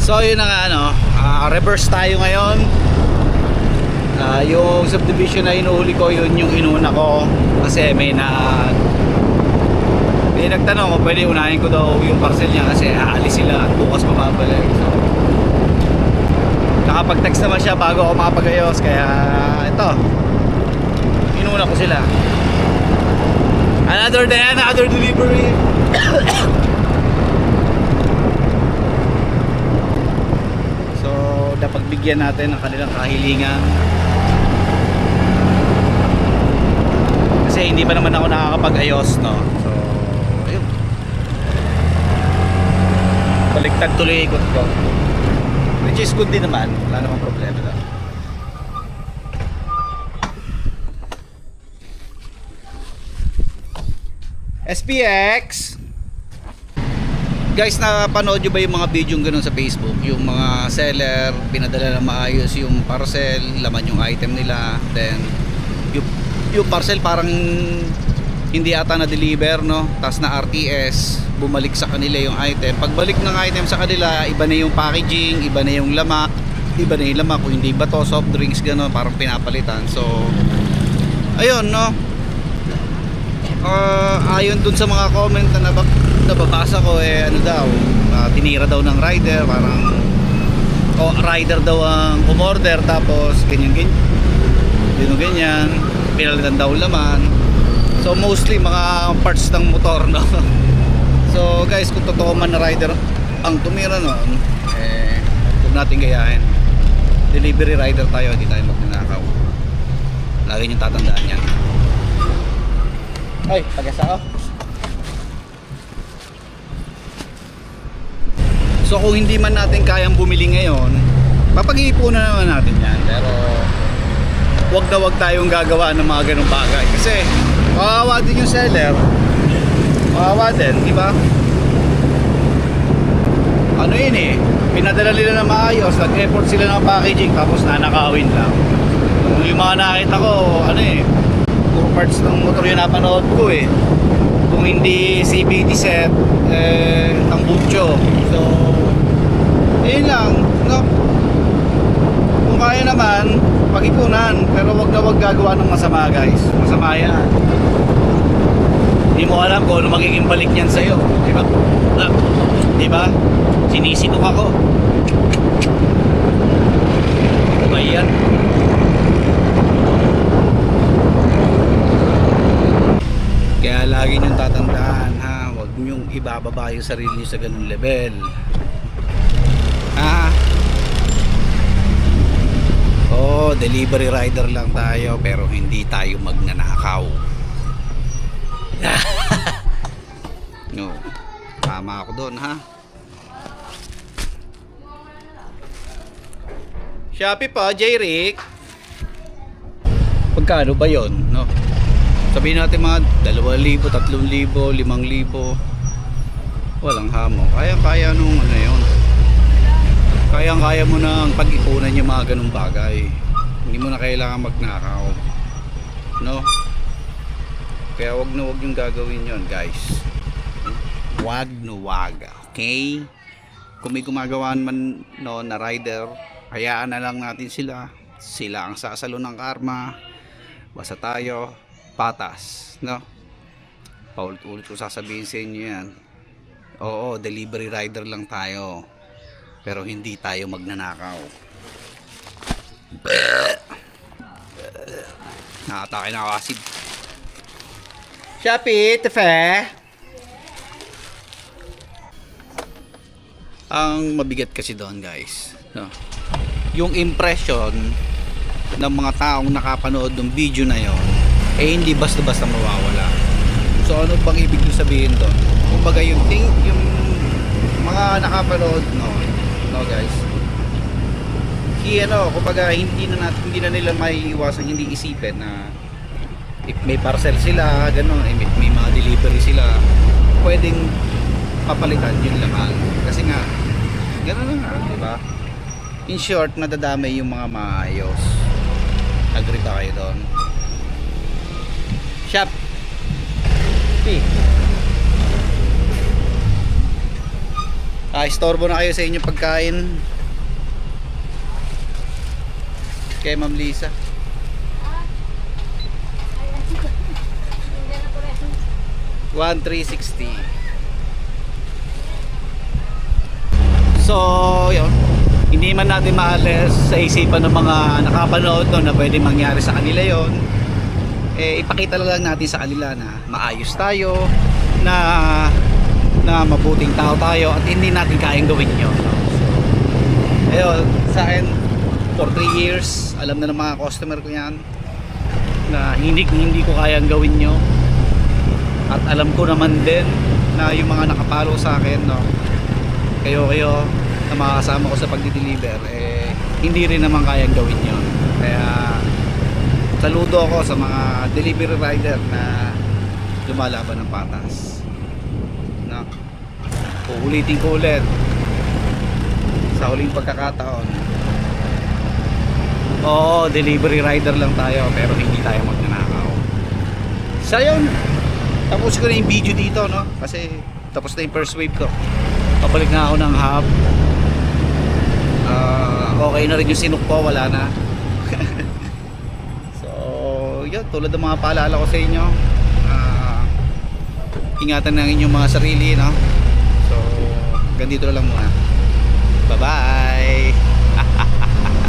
So yun na nga ano, reverse tayo ngayon. Yung subdivision na inuhuli ko, yun yung inuna ko. Kasi may nagtanong kung pwede unahin ko daw yung parcel niya kasi aalis sila at bukas mababalik. So nakapag-text naman siya bago ako makapag-ayos, kaya ito, inuna ko sila. Another day, another delivery. So dapat bigyan natin ng kanilang kahilingan. Kasi hindi pa naman ako nakakapag-ayos, no? So ayun, baliktad tuloy ikot ko, which is good din naman, wala namang problema daw. SPX guys, napanood nyo ba yung mga video ganun sa Facebook, yung mga seller pinadala na maayos yung parcel, laman yung item nila, then yung parcel parang hindi ata na-deliver, no? Tas na RTS, bumalik sa kanila yung item. Pagbalik ng item sa kanila, iba na yung packaging, iba na yung lamak, kung hindi ba to soft drinks, gano'n, parang pinapalitan. So ayun, no? Ayon dun sa mga comment na nababasa ko, ano daw, tinira daw ng rider, parang rider daw ang umorder, tapos ganyan, pinalitan daw laman. So mostly mga parts ng motor, no? So guys, kung totoo man na rider ang tumira noon, huwag natin gayahin. Delivery rider tayo, hindi tayo magnanakaw. Lagi nyo tatandaan yan. Ay, pag-asa ako. So kung hindi man natin kayang bumili ngayon, papag-iipunan naman natin yan. Pero wag na wag tayong gagawa ng mga ganung bagay. Kasi kawawa din yung seller. Kawawa din, di ba? Ano yun eh, pinadala nila na maayos, nag-effort sila ng packaging, tapos nanakawin lang. Yung mga nakita ko, ano eh, puro parts ng motor yung napanood ko eh. Kung hindi CVT set, tambucho. So yun lang, no? Kung kaya naman, pag-ipunan, pero wag na wag gagawa ng masama, guys. Masama yan. Hindi mo alam kung ano magiging balik niyan sa'yo, di ba? Di ba? Sinisitok ako. Ayan. Kaya lagi niyong tatandaan, ha, huwag niyong ibababa yung sarili niyo sa ganung level. Ha? Oh, delivery rider lang tayo, pero hindi tayo magnanakaw. No, tama ako doon, ha? Shopee pa, J-Rick. Pagkano ba yon, no? Sabihin natin mga 2,000, 3,000, 5,000. Walang hamo. Kaya nung ano yun. Kaya mo nang pag-ipunan yung mga ganung bagay. Hindi mo na kailangan magnakaw, no? Kaya wag na wag yung gagawin yon, guys. Wag na wag, okay? Kung may gumagawa man, no, na rider, hayaan na lang natin sila. Sila ang sasalo ng karma. Basta tayo patas, no? Paulit-ulit ko sasabihin sa inyo yan. Oo, delivery rider lang tayo, pero hindi tayo magnanakaw. Nakatake na ako asid. Shopee, tefe. Ang mabigat kasi doon, guys, no? Yung impression ng mga taong nakapanood ng video na yon, hindi basta-basta mawawala. So ano bang ibig sabihin doon? Kumbaga yung mga nakapanood, no guys, kumbaga hindi na nila maiiwasan, hindi isipin na if may parcel sila, gano'n, may mga delivery sila, pwedeng papalitan yung laman. Kasi nga, gano'n na nga, diba? In short, nadadamay yung mga maayos. Agree ba kayo doon? Shopee. Istorbo na kayo sa inyong pagkain. Kay Ma'am Lisa. 1,360. So, yun. Hindi man natin maalis sa isipan ng mga nakapanood no, na pwede mangyari sa kanila yon. Ipakita lang natin sa kanila na maayos tayo, na mabuting tao tayo at hindi natin kayang gawin yun. So, ayun, sa akin for 3 years, alam na ng mga customer ko yan na hindi ko kayang gawin nyo. At alam ko naman din na yung mga nakapalo sa akin, no, kayo na mga kasama ko sa pagdi-deliver, hindi rin naman kayang gawin yun. Kaya saludo ako sa mga delivery rider na lumalaban ng patas, no? Uulitin ko ulit sa huling pagkakataon, oo, delivery rider lang tayo pero hindi tayo magnanakaw. So yun, tapos ko na yung video dito, no? Kasi tapos na yung first wave ko. Pabalik na ako ng hub. Okay na rin yung sinuk ko, wala na. So yun, tulad ng mga paalala ko sa inyo, ingatan ng inyong mga sarili, no? So ganito na lang muna. Bye bye.